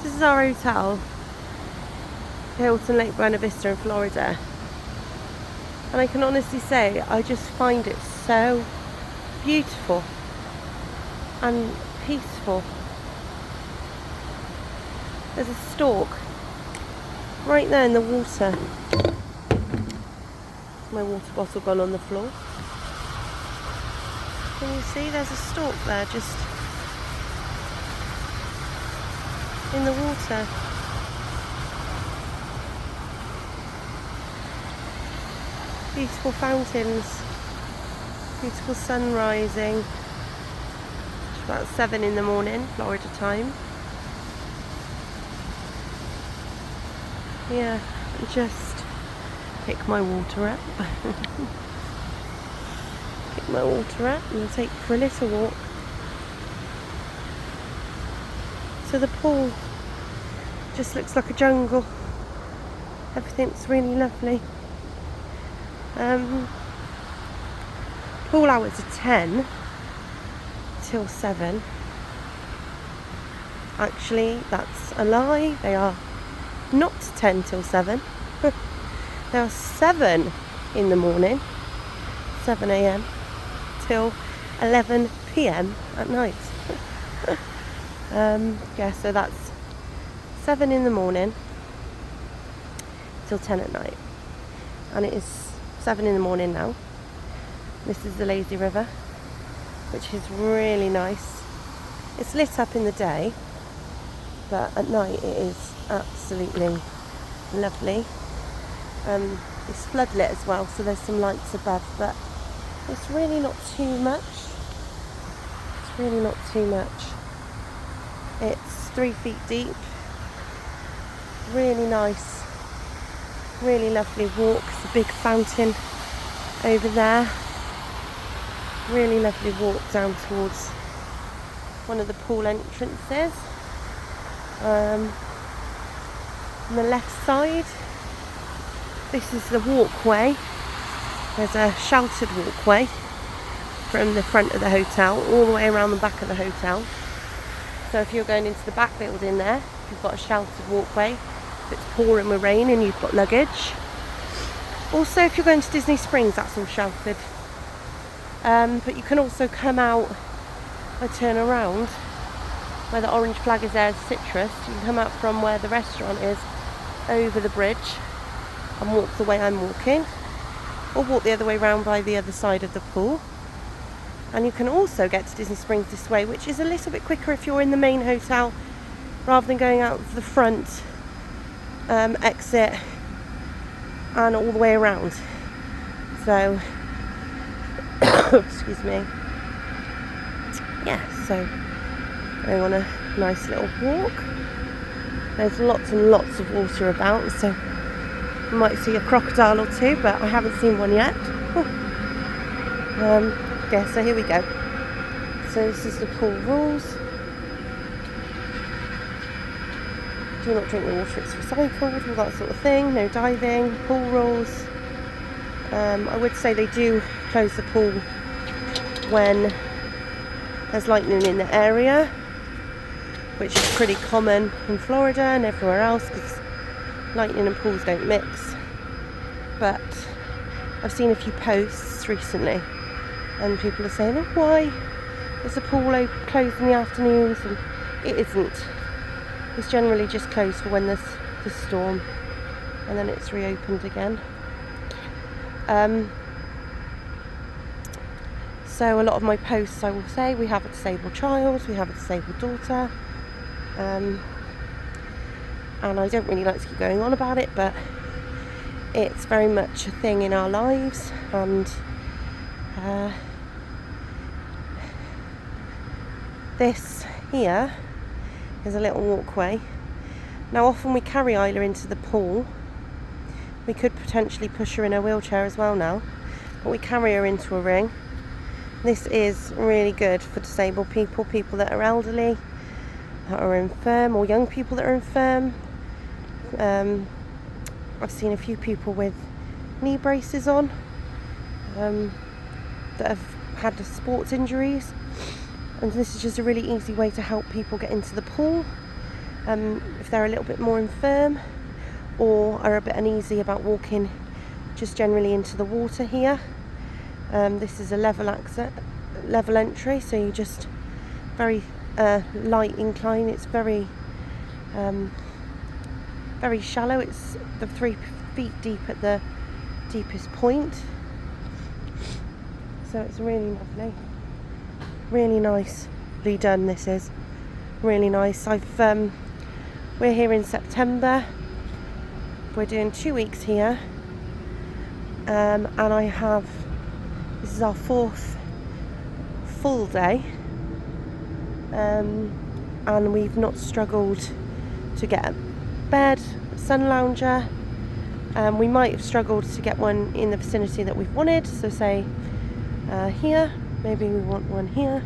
This is our hotel, Hilton Lake Buena Vista in Florida. And I can honestly say, I just find it so beautiful and peaceful. There's a stork right there in the water. My water bottle gone on the floor. Can you see there's a stork there just in the water? Beautiful fountains, beautiful sun rising. It's about 7 in the morning, Florida time. Yeah, and just pick my water up. Pick my water up and I'll take for a little walk to the pool. Just looks like a jungle. Everything's really lovely. Pool hours are 10 till 7. Actually, that's a lie. They are not 10 till 7. They are 7 in the morning, 7 a.m. till 11 p.m. at night. Yeah, so that's 7 in the morning till 10 at night. And it is 7 in the morning now. This is the lazy river, which is really nice. It's lit up in the day, but at night it is absolutely lovely. It's floodlit as well, so there's some lights above, but it's really not too much. It's really not too much. It's 3 feet deep. Really nice. Really lovely walk. It's a big fountain over there. Really lovely walk down towards one of the pool entrances. On the left side, this is the walkway. There's a sheltered walkway from the front of the hotel all the way around the back of the hotel. So if you're going into the back building there, you've got a sheltered walkway. If it's pouring with rain and you've got luggage. Also, if you're going to Disney Springs, that's all sheltered. But you can also come out or turn around where the orange flag is there as citrus. You can come out from where the restaurant is over the bridge and walk the way I'm walking, or walk the other way round by the other side of the pool. And you can also get to Disney Springs this way, which is a little bit quicker if you're in the main hotel rather than going out the front exit and all the way around. So excuse me. Yeah, so going on a nice little walk. There's lots and lots of water about, so you might see a crocodile or two, but I haven't seen one yet. Yeah, so here we go. So this is the pool rules. Do not drink the water, it's recycled, all that sort of thing. No diving, pool rules. I would say they do close the pool when there's lightning in the area, which is pretty common in Florida and everywhere else because lightning and pools don't mix. But I've seen a few posts recently and people are saying, oh, why is the pool closed in the afternoons? And it isn't. It's generally just closed for when there's the storm, and then it's reopened again. So a lot of my posts I will say, we have a disabled child, we have a disabled daughter, and I don't really like to keep going on about it, but it's very much a thing in our lives. And this here is a little walkway. Now often we carry Isla into the pool. We could potentially push her in her wheelchair as well now, but we carry her into a ring. This is really good for disabled people, people that are elderly, that are infirm, or young people that are infirm. I've seen a few people with knee braces on that have had sports injuries, and this is just a really easy way to help people get into the pool if they're a little bit more infirm or are a bit uneasy about walking just generally into the water here. This is a level entry, so you just very light incline. It's very very shallow. It's the 3 feet deep at the deepest point, so it's really lovely, really nicely done. This is really nice. We're here in September. We're doing 2 weeks here, and this is our 4th full day, and we've not struggled to get a bed, a sun lounger. We might have struggled to get one in the vicinity that we've wanted, so say here, maybe we want one here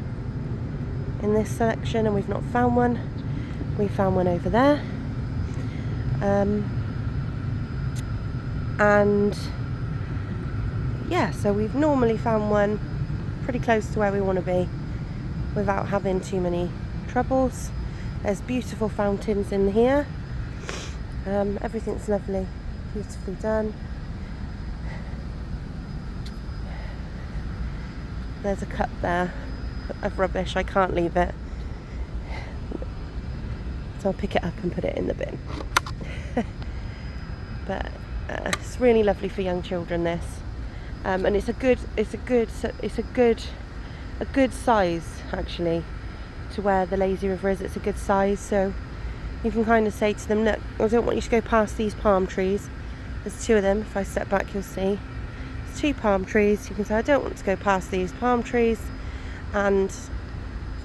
in this selection, and we've not found one. We found one over there, and yeah, so we've normally found one pretty close to where we want to be without having too many troubles. There's beautiful fountains in here. Everything's lovely, beautifully done. There's a cup there of rubbish, I can't leave it, so I'll pick it up and put it in the bin. But it's really lovely for young children, this, and it's a good size actually to where the lazy river is. It's a good size, so you can kind of say to them, look, I don't want you to go past these palm trees. There's 2 of them. If I step back, you'll see there's 2 palm trees. You can say, I don't want to go past these palm trees, and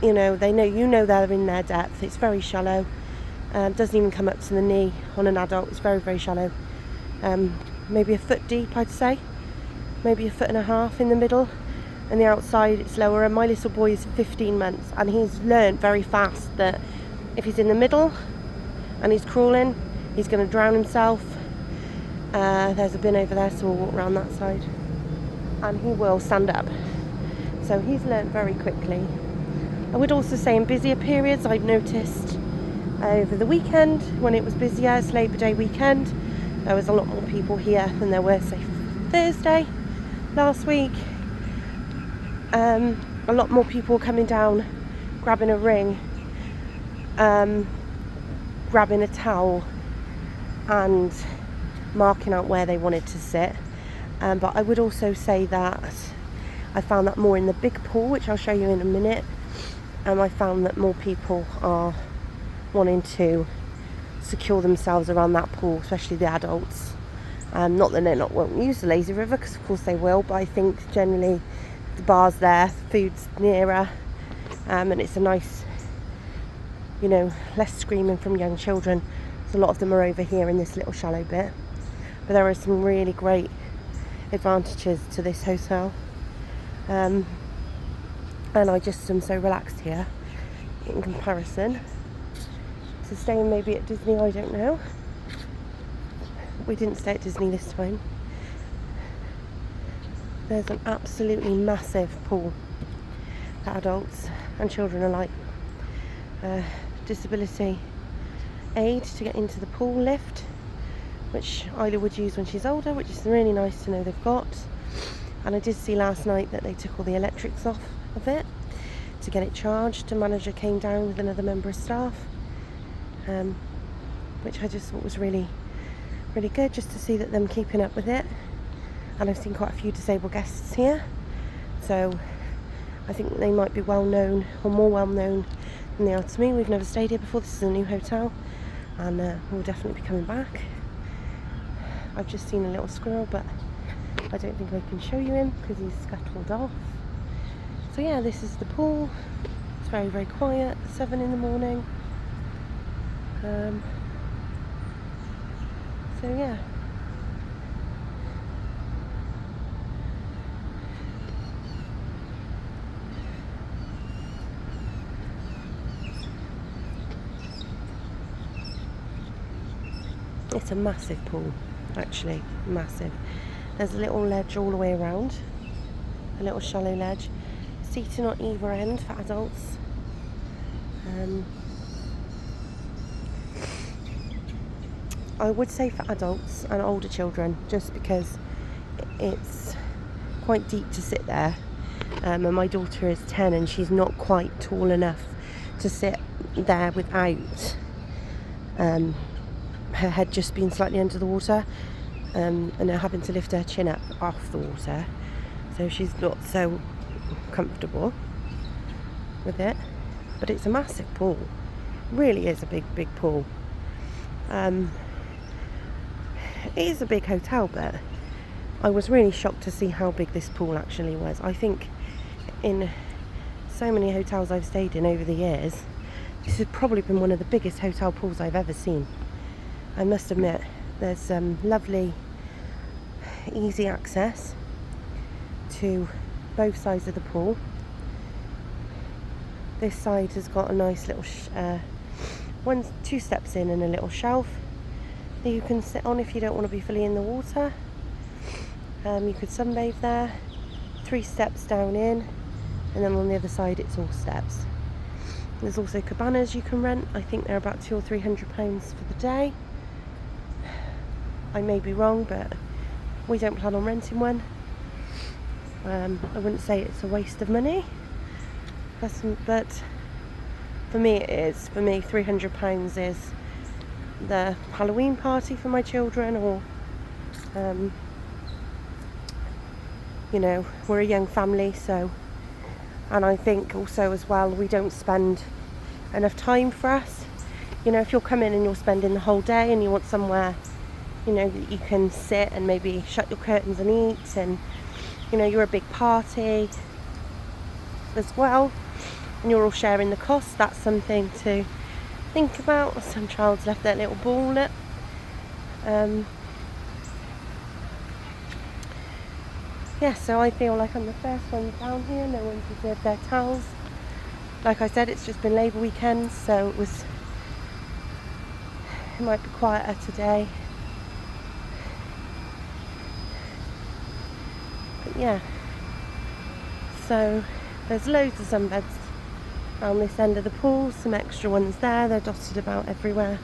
you know they're in their depth. It's very shallow. Doesn't even come up to the knee on an adult. It's very, very shallow. Maybe a foot deep, I'd say. Maybe a 1.5 feet in the middle, and the outside it's lower. And my little boy is 15 months, and he's learned very fast that if he's in the middle and he's crawling, he's going to drown himself. There's a bin over there, so we'll walk around that side, and he will stand up. So he's learned very quickly. I would also say in busier periods, I've noticed over the weekend when it was busier, it's Labour Day weekend, there was a lot more people here than there were, say, Thursday last week. A lot more people coming down, grabbing a ring, grabbing a towel, and marking out where they wanted to sit. But I would also say that I found that more in the big pool, which I'll show you in a minute. I found that more people are wanting to secure themselves around that pool, especially the adults. Not that they won't use the lazy river, because of course they will, but I think generally the bar's there, the food's nearer, and it's a nice, less screaming from young children. So a lot of them are over here in this little shallow bit. But there are some really great advantages to this hotel, and I just am so relaxed here in comparison to staying maybe at Disney. I don't know. We didn't stay at Disney this time. There's an absolutely massive pool for adults and children alike. Disability aid to get into the pool lift, which Isla would use when she's older, which is really nice to know they've got. And I did see last night that they took all the electrics off of it to get it charged. The manager came down with another member of staff, which I just thought was really, really good, just to see that them keeping up with it. And I've seen quite a few disabled guests here, so I think they might be well known, or more well known than they are to me. We've never stayed here before. This is a new hotel, and we'll definitely be coming back. I've just seen a little squirrel, but I don't think I can show you him because he's scuttled off. So yeah, this is the pool. It's very, very quiet. 7 in the morning. So yeah. It's a massive pool, actually, massive. There's a little ledge all the way around, a little shallow ledge. Seating on either end for adults. I would say for adults and older children, just because it's quite deep to sit there. And my daughter is 10 and she's not quite tall enough to sit there without her head just being slightly under the water, and her having to lift her chin up off the water. So she's not so comfortable with it. But it's a massive pool. It really is a big pool. It is a big hotel, but I was really shocked to see how big this pool actually was. I think in so many hotels I've stayed in over the years, this has probably been one of the biggest hotel pools I've ever seen. I must admit, there's lovely, easy access to both sides of the pool. This side has got a nice little, two steps in and a little shelf that you can sit on if you don't want to be fully in the water. You could sunbathe there, 3 steps down in, and then on the other side it's all steps. There's also cabanas you can rent. I think they're about £200 or £300 for the day. I may be wrong, but we don't plan on renting one. I wouldn't say it's a waste of money, but for me it is. For me, £300 is the Halloween party for my children, or you know, we're a young family, so, and I think also as well, we don't spend enough time for us. You know, if you're coming and you're spending the whole day and you want somewhere, you know, that you can sit and maybe shut your curtains and eat, and you know, you're a big party as well, and you're all sharing the cost, that's something to think about. Some child's left their little ball at yeah, so I feel like I'm the first one down here. No one's reserved their towels. Like I said, it's just been Labour weekend, so it might be quieter today. But yeah, so there's loads of sunbeds around this end of the pool, some extra ones there, they're dotted about everywhere.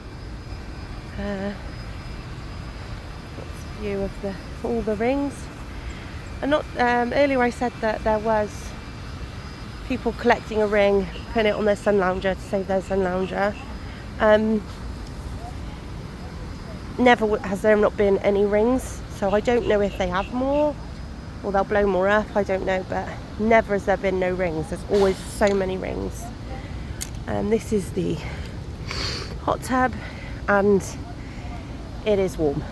That's a view of all the rings. And not earlier I said that there was people collecting a ring, putting it on their sun lounger to save their sun lounger. Never has there not been any rings, so I don't know if they have more or they'll blow more up, I don't know, but never has there been no rings. There's always so many rings. This is the hot tub, and it is warm.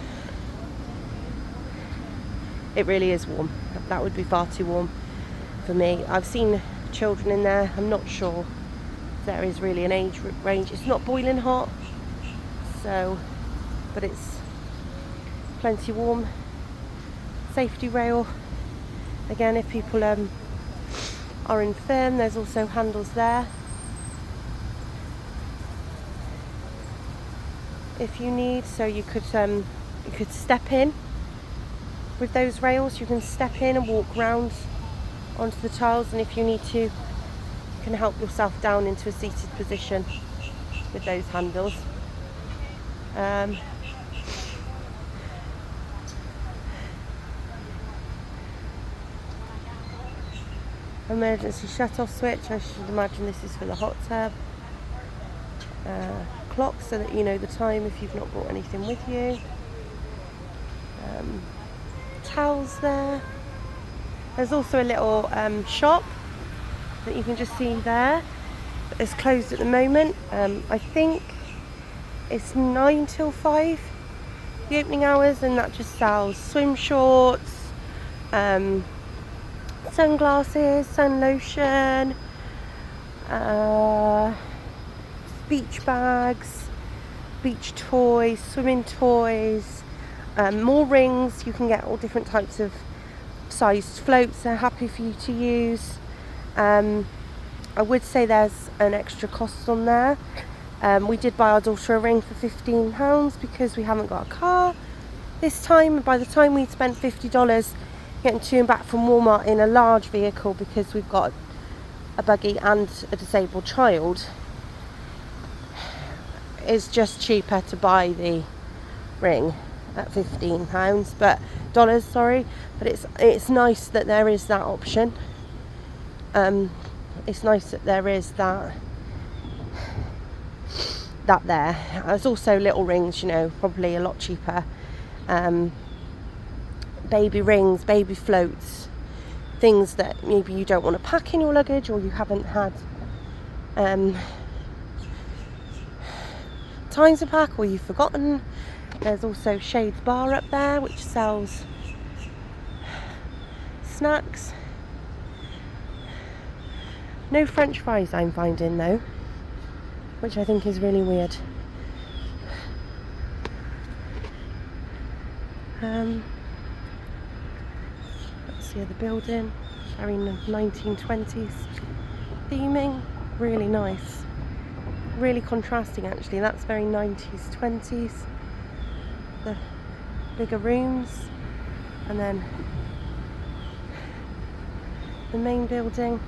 It really is warm. That would be far too warm for me. I've seen children in there. I'm not sure if there is really an age range. It's not boiling hot, so, but it's plenty warm. Safety rail. Again, if people are infirm, there's also handles there. If you need, so you could step in. With those rails, you can step in and walk round onto the tiles, and if you need to, you can help yourself down into a seated position with those handles. Emergency shut-off switch, I should imagine this is for the hot tub. Clock, so that you know the time if you've not brought anything with you. Towels there. There's also a little shop that you can just see there. It's closed at the moment. I think it's 9 till 5, the opening hours, and that just sells swim shorts, sunglasses, sun lotion, beach bags, beach toys, swimming toys, more rings. You can get all different types of sized floats. They're happy for you to use. I would say there's an extra cost on there. We did buy our daughter a ring for £15 because we haven't got a car this time. By the time we'd spent $50 getting to and back from Walmart in a large vehicle, because we've got a buggy and a disabled child, it's just cheaper to buy the ring at £15, but dollars, sorry. But it's nice that there is that option. It's nice that there is that there. There's also little rings, you know, probably a lot cheaper. Baby rings, baby floats, things that maybe you don't want to pack in your luggage, or you haven't had time to pack, or you've forgotten. There's also Shades Bar up there, which sells snacks. No French fries I'm finding though, which I think is really weird. That's the other building, very 1920s theming, really nice. Really contrasting actually, that's very 90s, 20s. The bigger rooms, and then the main building.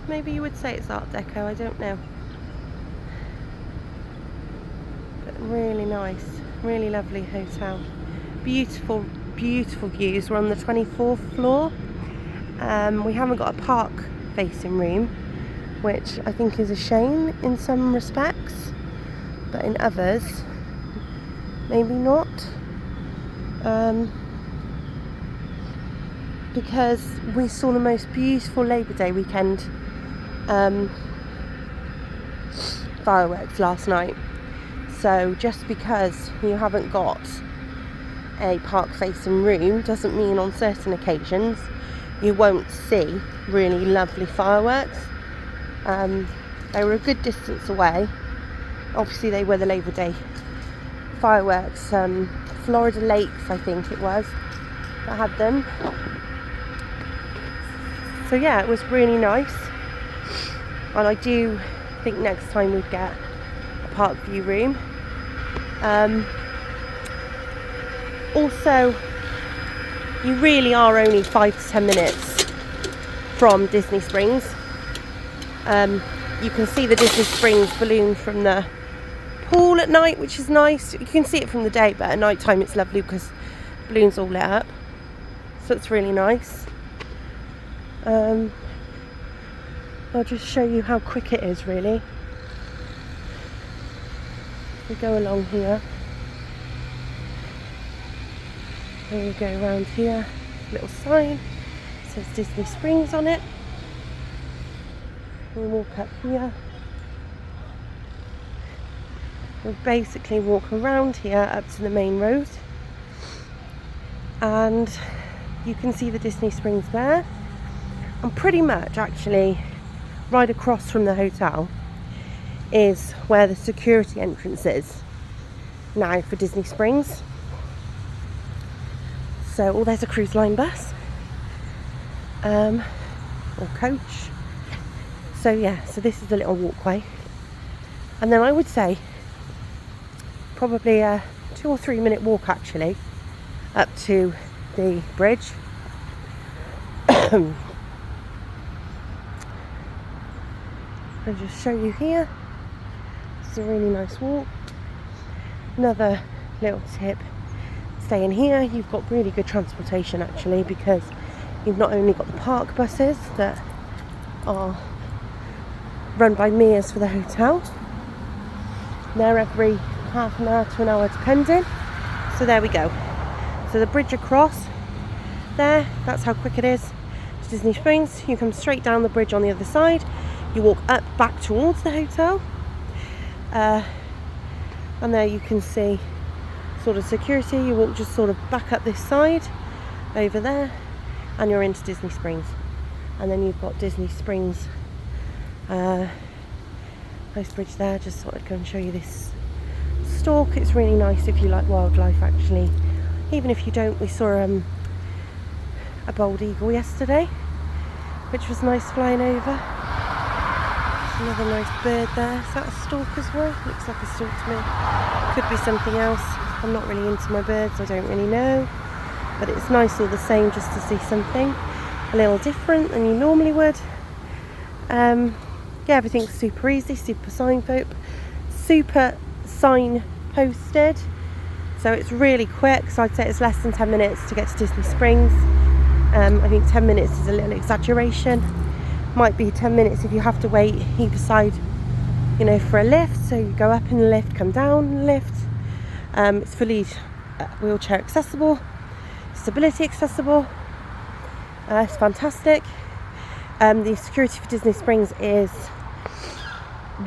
Maybe you would say it's Art Deco, I don't know. But really nice, really lovely hotel. Beautiful, beautiful views. We're on the 24th floor. We haven't got a park facing room, which I think is a shame in some respects, but in others, maybe not. Because we saw the most beautiful Labour Day weekend fireworks last night. So just because you haven't got a park facing room doesn't mean on certain occasions you won't see really lovely fireworks. They were a good distance away. Obviously they were the Labour Day fireworks. Florida Lakes, I think it was, that had them. So yeah, it was really nice, and I do think next time we'd get a park view room. Also, you really are only 5 to 10 minutes from Disney Springs. You can see the Disney Springs balloon from the pool at night, which is nice. You can see it from the day, but at night time it's lovely because the balloon's all lit up, so it's really nice. I'll just show you how quick it is really. We go along here, and we go around here, little sign, it says Disney Springs on it. We walk up here. We basically walk around here up to the main road, and you can see the Disney Springs there. And pretty much actually right across from the hotel is where the security entrance is now for Disney Springs. So, there's a cruise line bus or coach. So yeah, so this is the little walkway, and then I would say probably a 2 or 3 minute walk actually up to the bridge. I'll just show you here. It's a really nice walk. Another little tip, staying here, you've got really good transportation actually, because you've not only got the park buses that are run by Mia's for the hotel. They're every half an hour to an hour depending. So there we go. So the bridge across there, that's how quick it is to Disney Springs. You come straight down the bridge on the other side. You walk up back towards the hotel, and there you can see sort of security. You walk just sort of back up this side over there, and you're into Disney Springs. And then you've got Disney Springs nice bridge there. Just thought I'd go and show you this stalk. It's really nice if you like wildlife actually. Even if you don't, we saw a bald eagle yesterday, which was nice flying over. Another nice bird there. Is that a stork as well? Looks like a stork to me. Could be something else. I'm not really into my birds, I don't really know. But it's nice all the same just to see something a little different than you normally would. Yeah, everything's super easy, super signpost, super sign posted, so it's really quick. So I'd say it's less than 10 minutes to get to Disney Springs. I think 10 minutes is a little exaggeration. Might be 10 minutes if you have to wait either side, you know, for a lift. So you go up in the lift, come down in the lift. It's fully wheelchair accessible, disability accessible. It's fantastic. The security for Disney Springs is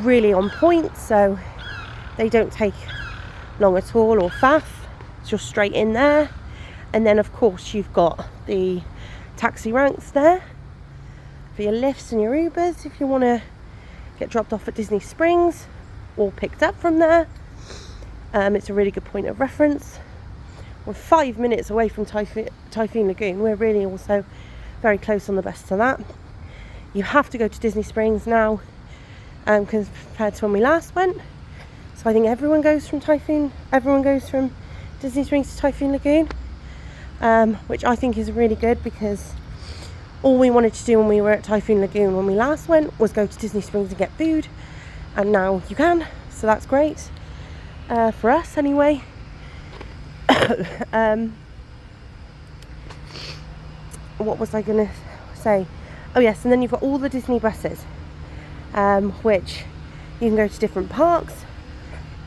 really on point, so they don't take long at all or faff. It's just straight in there. And then of course you've got the taxi ranks there for your lifts and your Ubers if you want to get dropped off at Disney Springs or picked up from there. It's a really good point of reference. We're 5 minutes away from Typhoon Lagoon. We're really also very close on the bus to that. You have to go to Disney Springs now compared to when we last went. So I think everyone goes from Disney Springs to Typhoon Lagoon, which I think is really good, because all we wanted to do when we were at Typhoon Lagoon when we last went was go to Disney Springs and get food, and now you can, so that's great for us anyway. What was I going to say? Oh yes, and then you've got all the Disney buses, which you can go to different parks,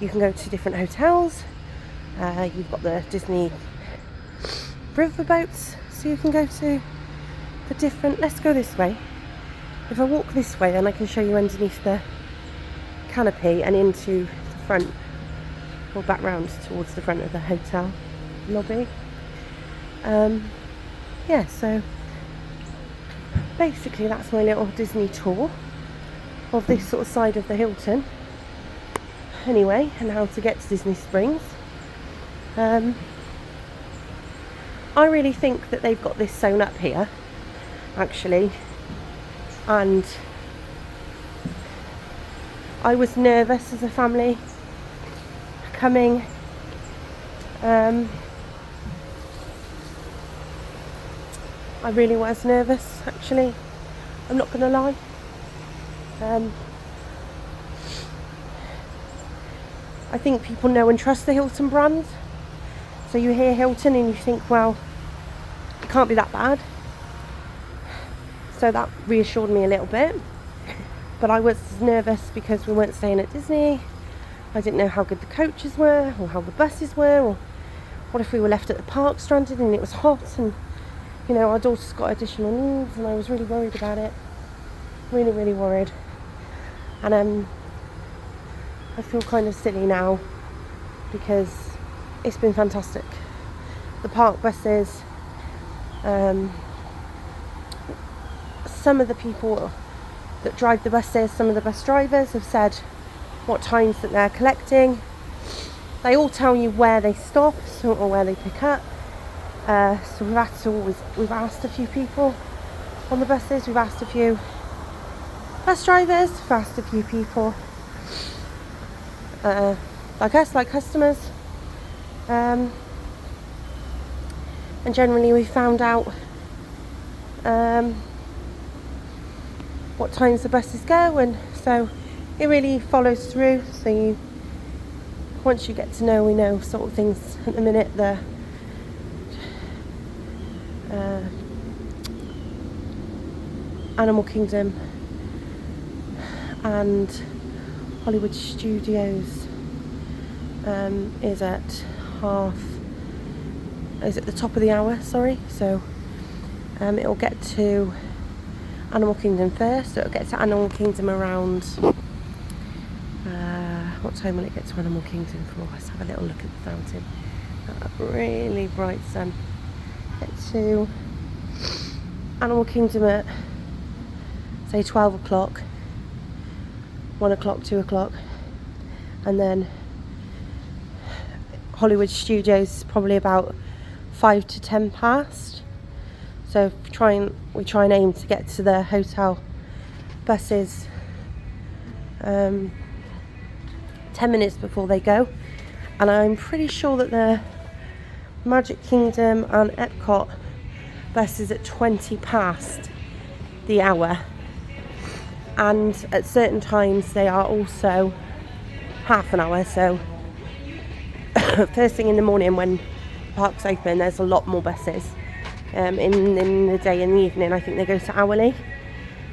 you can go to different hotels. You've got the Disney riverboats, so you can go to the different... Let's go this way. If I walk this way, then I can show you underneath the canopy and into the front, or back round towards the front of the hotel lobby. Yeah, so basically that's my little Disney tour of this sort of side of the Hilton. Anyway, and how to get to Disney Springs. I really think that they've got this sewn up here, actually, and I was nervous as a family coming. I really was nervous, actually. I'm not going to lie. I think people know and trust the Hilton brand. So you hear Hilton and you think, well, it can't be that bad. So that reassured me a little bit. But I was nervous because we weren't staying at Disney. I didn't know how good the coaches were, or how the buses were, or what if we were left at the park stranded and it was hot, and you know, our daughter's got additional needs, and I was really worried about it. Really, really worried. And I feel kind of silly now because it's been fantastic. The park buses, some of the people that drive the buses, some of the bus drivers have said what times that they're collecting. They all tell you where they stop, or where they pick up. So we've asked a few people on the buses, we've asked a few bus drivers, we've asked a few people like us, like customers, and generally we found out what times the buses go, and so it really follows through. So once you get to know, we know sort of things. At the minute, the Animal Kingdom and Hollywood Studios is at the top of the hour, sorry. So it'll get to Animal Kingdom first. So it'll get to Animal Kingdom around what time will it get to Animal Kingdom for? Let's have a little look at the fountain. Really bright sun. Get to Animal Kingdom at say 12 o'clock, 1 o'clock, 2 o'clock, and then Hollywood Studios probably about 5 to 10 past. So we try and aim to get to the hotel buses 10 minutes before they go. And I'm pretty sure that the Magic Kingdom and Epcot buses at 20 past the hour, and at certain times they are also half an hour. So first thing in the morning when the park's open, there's a lot more buses. In the day and the evening, I think they go to hourly,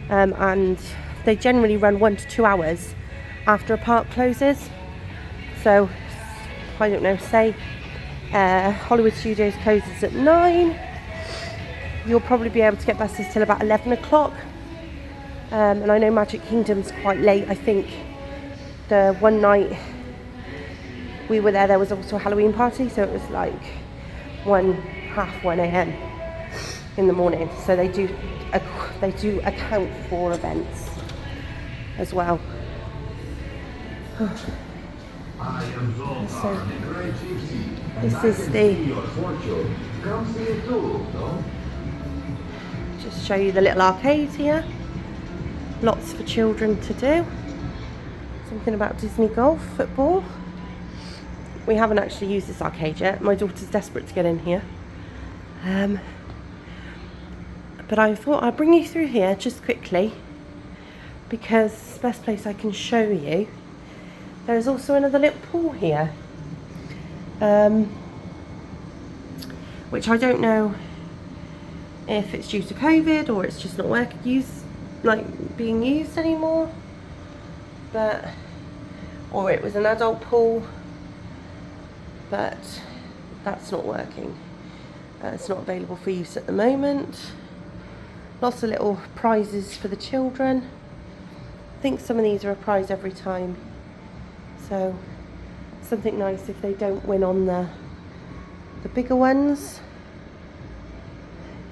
and they generally run 1 to 2 hours after a park closes. So I don't know, say Hollywood Studios closes at 9, you'll probably be able to get buses till about 11 o'clock. And I know Magic Kingdom's quite late. I think the one night we were there was also a Halloween party, so it was like 1 a.m. in the morning. So they do account for events as well. So this is just show you the little arcade here. Lots for children to do. Something about Disney golf, football. We haven't actually used this arcade yet. My daughter's desperate to get in here. But I thought I'd bring you through here just quickly because it's the best place I can show you. There is also another little pool here, which I don't know if it's due to COVID or it's just not being used anymore, or it was an adult pool, but that's not working. It's not available for use at the moment. Lots of little prizes for the children. I think some of these are a prize every time, so something nice if they don't win on the bigger ones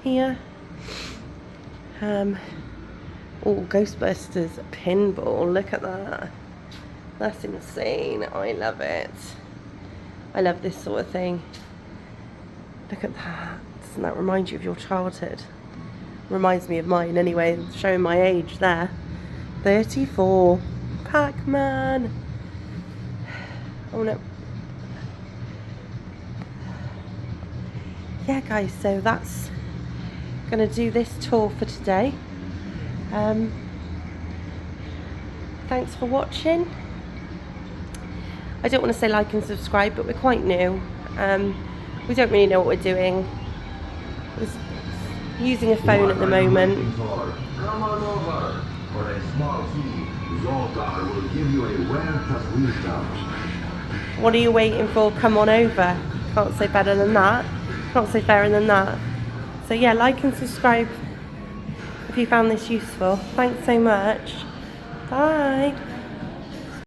here. Oh, Ghostbusters pinball, look at that. That's insane. I love it. I love this sort of thing. Look at that. Doesn't that remind you of your childhood? Reminds me of mine anyway, showing my age there. 34. Pac-Man. Oh no. Yeah guys, so that's gonna do this tour for today. Thanks for watching. I don't want to say like and subscribe, but we're quite new. We don't really know what we're doing. We're using a phone at the moment. Come on over. For a small fee, Zoltar will give you a vista. What are you waiting for? Come on over. Can't say better than that. Can't say fairer than that. So yeah, like and subscribe if you found this useful. Thanks so much. Bye.